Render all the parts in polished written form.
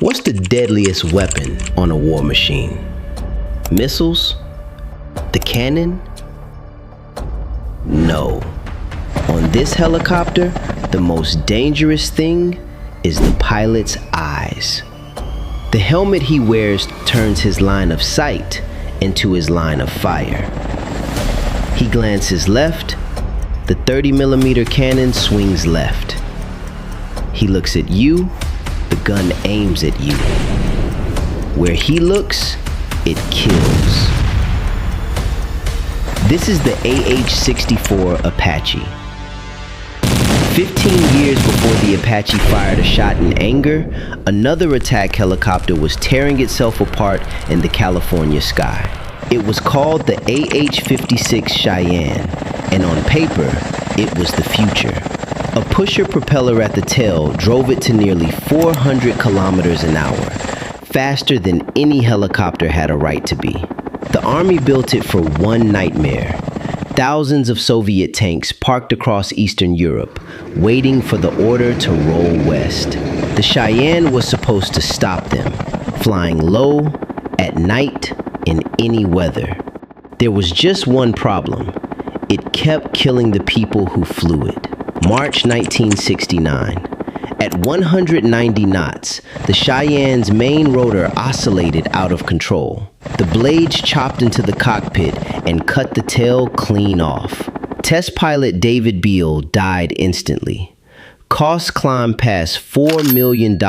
What's the deadliest weapon on a war machine? Missiles? The cannon? No. On this helicopter, the most dangerous thing is the pilot's eyes. The helmet he wears turns his line of sight into his line of fire. He glances left, the 30mm cannon swings left. He looks at you, the gun aims at you. Where he looks, it kills. This is the AH-64 Apache. 15 years before the Apache fired a shot in anger, another attack helicopter was tearing itself apart in the California sky. It was called the AH-64 Cheyenne, and on paper, it was the future. A pusher propeller at the tail drove it to nearly 400 kilometers an hour, faster than any helicopter had a right to be. The Army built it for one nightmare. Thousands of Soviet tanks parked across Eastern Europe, waiting for the order to roll west. The Cheyenne was supposed to stop them, flying low, at night, in any weather. There was just one problem. It kept killing the people who flew it. March 1969. At 190 knots, the Cheyenne's main rotor oscillated out of control. The blades chopped into the cockpit and cut the tail clean off. Test pilot David Beale died instantly. Costs climbed past $4 million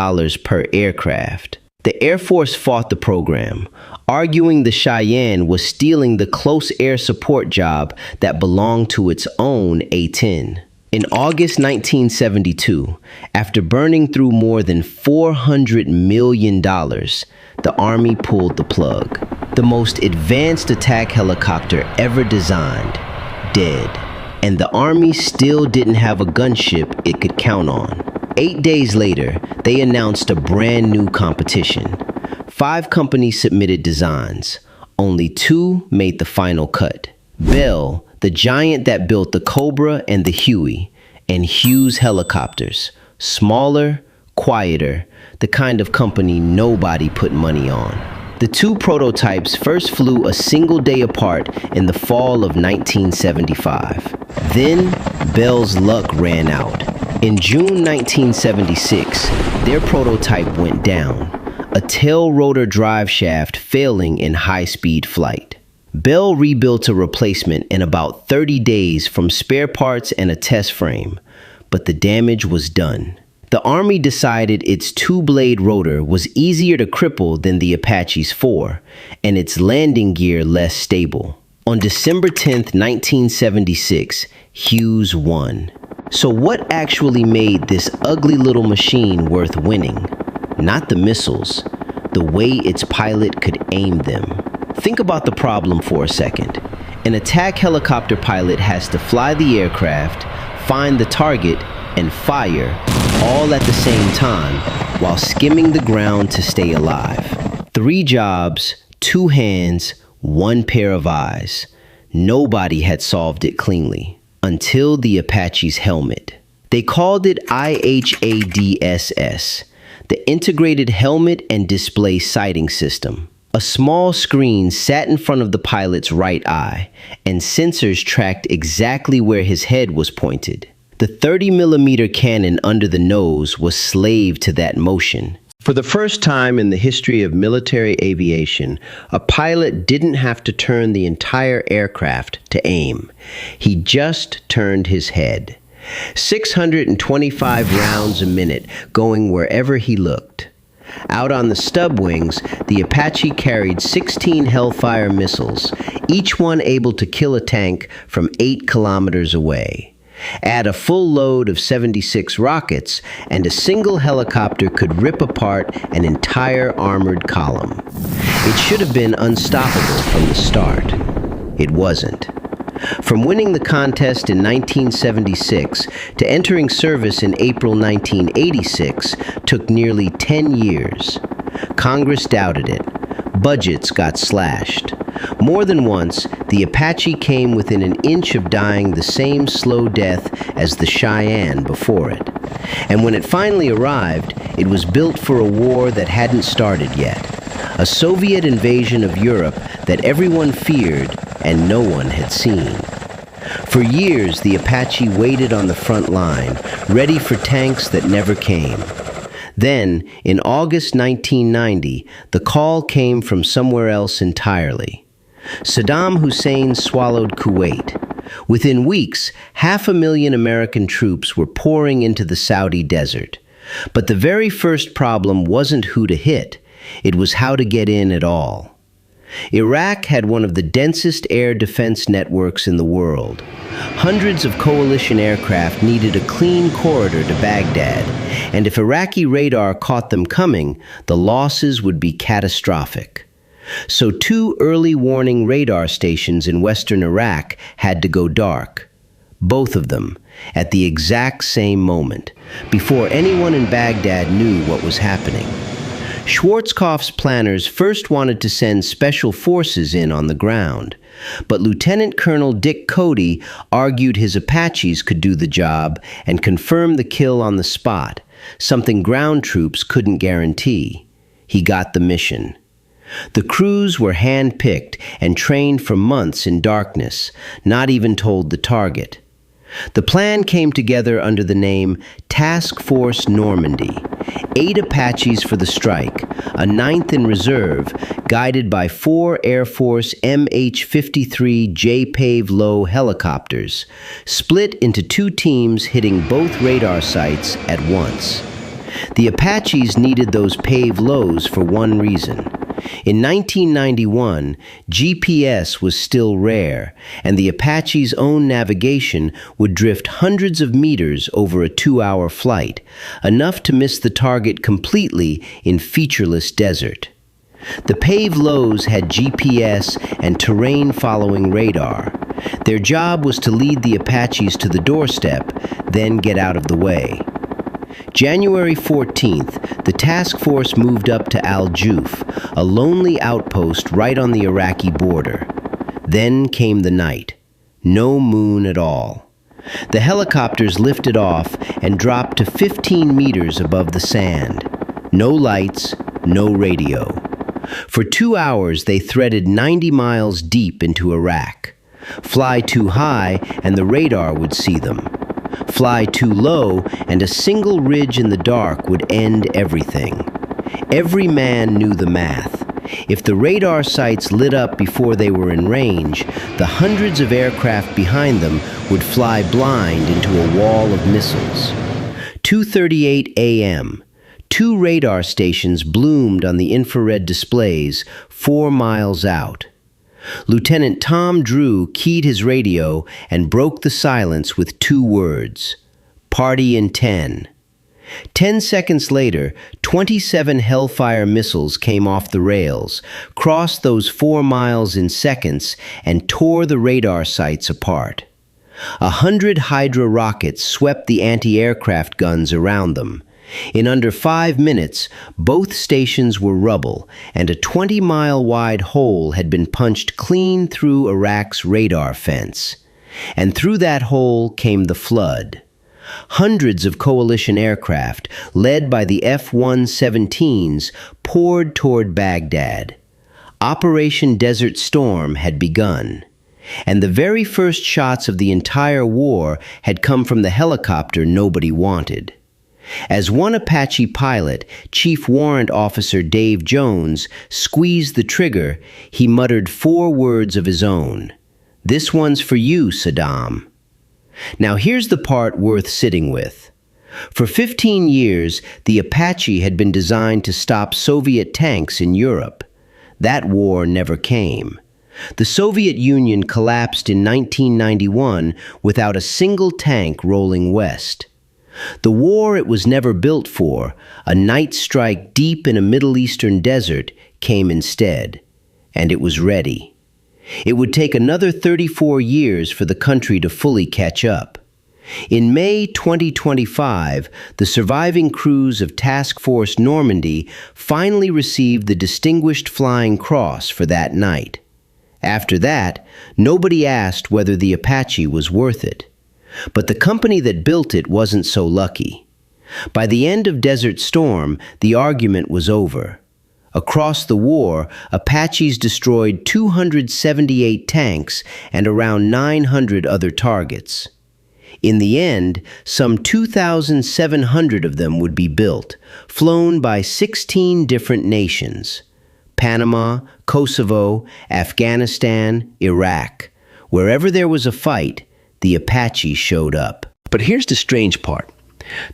per aircraft. The Air Force fought the program, arguing the Cheyenne was stealing the close air support job that belonged to its own A-10. In August 1972, after burning through more than $400 million, the Army pulled the plug. The most advanced attack helicopter ever designed, dead. And the Army still didn't have a gunship it could count on. 8 days later, they announced a brand new competition. 5 companies submitted designs. Only 2 made the final cut. Bell, the giant that built the Cobra and the Huey, and Hughes helicopters. Smaller, quieter, the kind of company nobody put money on. The 2 prototypes first flew a single day apart in the fall of 1975. Then, Bell's luck ran out. In June 1976, their prototype went down, a tail rotor drive shaft failing in high-speed flight. Bell rebuilt a replacement in about 30 days from spare parts and a test frame, but the damage was done. The Army decided its 2-blade rotor was easier to cripple than the Apache's 4, and its landing gear less stable. On December 10, 1976, Hughes won. So what actually made this ugly little machine worth winning? Not the missiles, the way its pilot could aim them. Think about the problem for a second. An attack helicopter pilot has to fly the aircraft, find the target, and fire, all at the same time, while skimming the ground to stay alive. 3 jobs, 2 hands, 1 pair of eyes. Nobody had solved it cleanly, until the Apache's helmet. They called it IHADSS, the Integrated Helmet and Display Sighting System. A small screen sat in front of the pilot's right eye, and sensors tracked exactly where his head was pointed. The 30mm cannon under the nose was slave to that motion. For the first time in the history of military aviation, a pilot didn't have to turn the entire aircraft to aim. He just turned his head. 625 rounds a minute, going wherever he looked. Out on the stub wings, the Apache carried 16 Hellfire missiles, each one able to kill a tank from 8 kilometers away. Add a full load of 76 rockets, and a single helicopter could rip apart an entire armored column. It should have been unstoppable from the start. It wasn't. From winning the contest in 1976 to entering service in April 1986 took nearly 10 years. Congress doubted it. Budgets got slashed. More than once, the Apache came within an inch of dying the same slow death as the Cheyenne before it. And when it finally arrived, it was built for a war that hadn't started yet. A Soviet invasion of Europe that everyone feared and no one had seen. For years, the Apache waited on the front line, ready for tanks that never came. Then, in August 1990, the call came from somewhere else entirely. Saddam Hussein swallowed Kuwait. Within weeks, 500,000 American troops were pouring into the Saudi desert. But the very first problem wasn't who to hit, it was how to get in at all. Iraq had one of the densest air defense networks in the world. Hundreds of coalition aircraft needed a clean corridor to Baghdad, and if Iraqi radar caught them coming, the losses would be catastrophic. So 2 early warning radar stations in western Iraq had to go dark. Both of them, at the exact same moment, before anyone in Baghdad knew what was happening. Schwarzkopf's planners first wanted to send special forces in on the ground, but Lieutenant Colonel Dick Cody argued his Apaches could do the job and confirm the kill on the spot, something ground troops couldn't guarantee. He got the mission. The crews were hand-picked and trained for months in darkness, not even told the target. The plan came together under the name Task Force Normandy. 8 Apaches for the strike, a 9th in reserve, guided by 4 Air Force AH-64 J-Pave low helicopters, split into 2 teams hitting both radar sites at once. The Apaches needed those Pave lows for one reason. In 1991, GPS was still rare, and the Apache's own navigation would drift hundreds of meters over a 2-hour flight, enough to miss the target completely in featureless desert. The Pave lows had GPS and terrain-following radar. Their job was to lead the Apaches to the doorstep, then get out of the way. January 14th, the task force moved up to Al-Juf, a lonely outpost right on the Iraqi border. Then came the night. No moon at all. The helicopters lifted off and dropped to 15 meters above the sand. No lights, no radio. For 2 hours, they threaded 90 miles deep into Iraq. Fly too high, and the radar would see them. Fly too low, and a single ridge in the dark would end everything. Every man knew the math. If the radar sites lit up before they were in range, the hundreds of aircraft behind them would fly blind into a wall of missiles. 2:38 a.m. 2 radar stations bloomed on the infrared displays 4 miles out. Lieutenant Tom Drew keyed his radio and broke the silence with 2 words: "Party in 10." 10 seconds later, 27 Hellfire missiles came off the rails, crossed those 4 miles in seconds, and tore the radar sites apart. 100 Hydra rockets swept the anti-aircraft guns around them. In under 5 minutes, both stations were rubble, and a 20-mile-wide hole had been punched clean through Iraq's radar fence. And through that hole came the flood. Hundreds of coalition aircraft, led by the F-117s, poured toward Baghdad. Operation Desert Storm had begun. And the very first shots of the entire war had come from the helicopter nobody wanted. As one Apache pilot, Chief Warrant Officer Dave Jones, squeezed the trigger, he muttered 4 words of his own. "This one's for you, Saddam." Now here's the part worth sitting with. For 15 years, the Apache had been designed to stop Soviet tanks in Europe. That war never came. The Soviet Union collapsed in 1991 without a single tank rolling west. The war it was never built for, a night strike deep in a Middle Eastern desert, came instead. And it was ready. It would take another 34 years for the country to fully catch up. In May 2025, the surviving crews of Task Force Normandy finally received the Distinguished Flying Cross for that night. After that, nobody asked whether the Apache was worth it. But the company that built it wasn't so lucky. By the end of Desert Storm, the argument was over. Across the war, Apaches destroyed 278 tanks and around 900 other targets. In the end, some 2,700 of them would be built, flown by 16 different nations: Panama, Kosovo, Afghanistan, Iraq. Wherever there was a fight, the Apache showed up. But here's the strange part.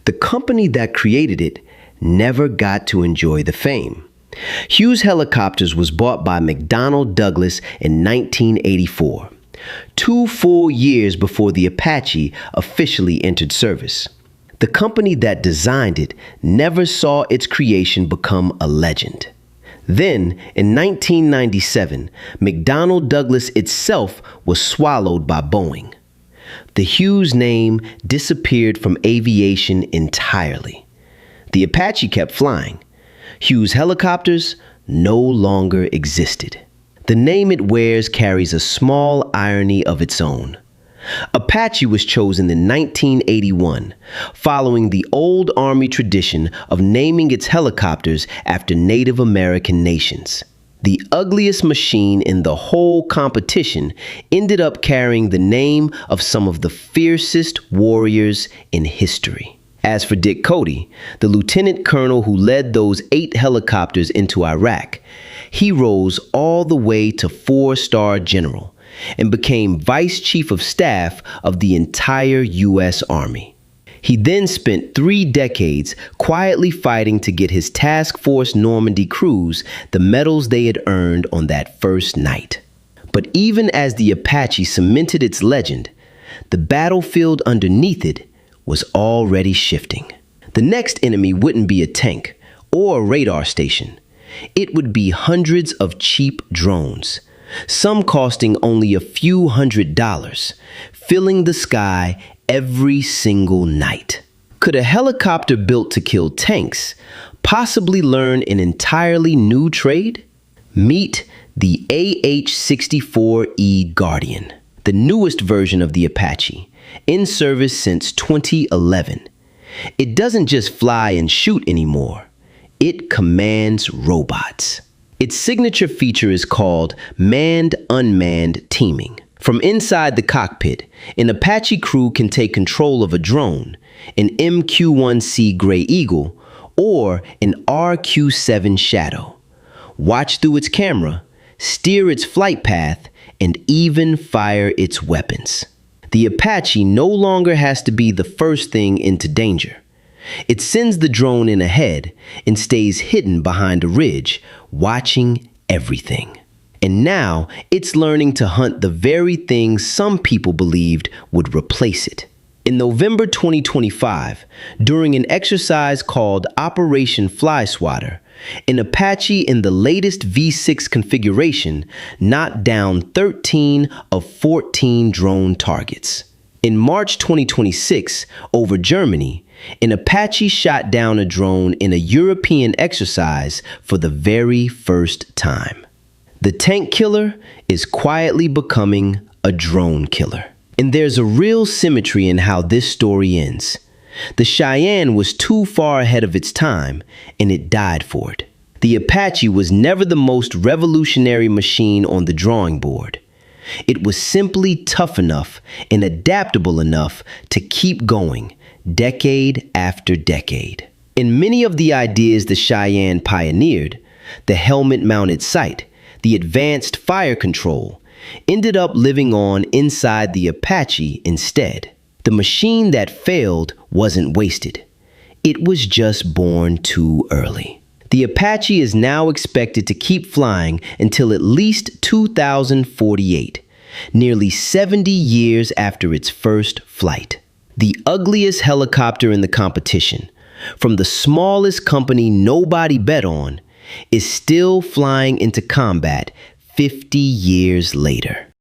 The company that created it never got to enjoy the fame. Hughes Helicopters was bought by McDonnell Douglas in 1984, 2 full years before the Apache officially entered service. The company that designed it never saw its creation become a legend. Then, in 1997, McDonnell Douglas itself was swallowed by Boeing. The Hughes name disappeared from aviation entirely. The Apache kept flying. Hughes Helicopters no longer existed. The name it wears carries a small irony of its own. Apache was chosen in 1981, following the old Army tradition of naming its helicopters after Native American nations. The ugliest machine in the whole competition ended up carrying the name of some of the fiercest warriors in history. As for Dick Cody, the lieutenant colonel who led those 8 helicopters into Iraq, he rose all the way to 4-star general and became vice chief of staff of the entire U.S. Army. He then spent 3 decades quietly fighting to get his Task Force Normandy crews the medals they had earned on that first night. But even as the Apache cemented its legend, the battlefield underneath it was already shifting. The next enemy wouldn't be a tank or a radar station. It would be hundreds of cheap drones, some costing only a few $100s, filling the sky every single night. Could a helicopter built to kill tanks possibly learn an entirely new trade? Meet the AH-64E Guardian, the newest version of the Apache, in service since 2011. It doesn't just fly and shoot anymore. It commands robots. Its signature feature is called manned-unmanned teaming. From inside the cockpit, an Apache crew can take control of a drone, an MQ-1C Gray Eagle, or an RQ-7 Shadow. Watch through its camera, steer its flight path, and even fire its weapons. The Apache no longer has to be the first thing into danger. It sends the drone in ahead and stays hidden behind a ridge, watching everything. And now it's learning to hunt the very things some people believed would replace it. In November 2025, during an exercise called Operation Fly Swatter, an Apache in the latest V6 configuration knocked down 13 of 14 drone targets. In March 2026, over Germany, an Apache shot down a drone in a European exercise for the very first time. The tank killer is quietly becoming a drone killer. And there's a real symmetry in how this story ends. The Cheyenne was too far ahead of its time, and it died for it. The Apache was never the most revolutionary machine on the drawing board. It was simply tough enough and adaptable enough to keep going, decade after decade. In many of the ideas the Cheyenne pioneered, the helmet-mounted sight, the advanced fire control, ended up living on inside the Apache instead. The machine that failed wasn't wasted. It was just born too early. The Apache is now expected to keep flying until at least 2048, nearly 70 years after its first flight. The ugliest helicopter in the competition, from the smallest company nobody bet on, is still flying into combat 50 years later.